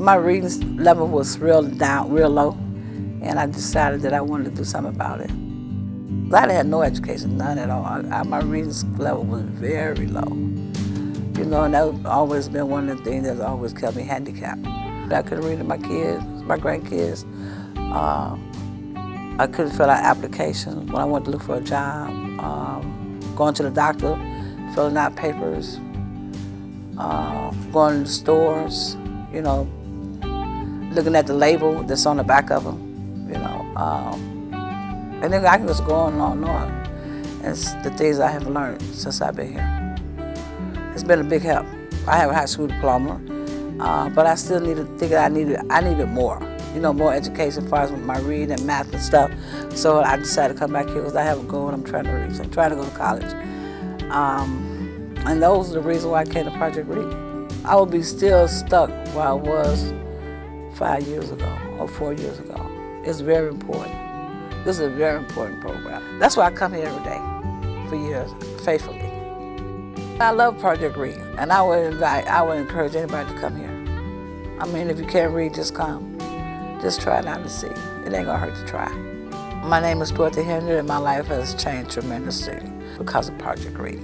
My reading level was real low, and I decided that I wanted to do something about it. I had no education, none at all. My reading level was very low. You know, and that's always been one of the things that's always kept me handicapped. I couldn't read to my kids, my grandkids. I couldn't fill out applications when I wanted to look for a job. Going to the doctor, filling out papers, going to the stores, you know, looking at the label that's on the back of them, you know. And then I can just go on and on and on. And it's the things I have learned since I've been here. It's been a big help. I have a high school diploma, but I still I needed more. You know, more education as far as my reading and math and stuff. So I decided to come back here because I have a goal and I'm trying to reach. I'm trying to go to college. And those are the reasons why I came to Project Read. I would be still stuck where I was 5 years ago or 4 years ago. It's very important. This is a very important program. That's why I come here every day for years, faithfully. I love Project Read, and I would encourage anybody to come here. I mean, if you can't read, just come. Just try it out and see. It ain't gonna hurt to try. My name is Dorothy Henry, and my life has changed tremendously because of Project Read.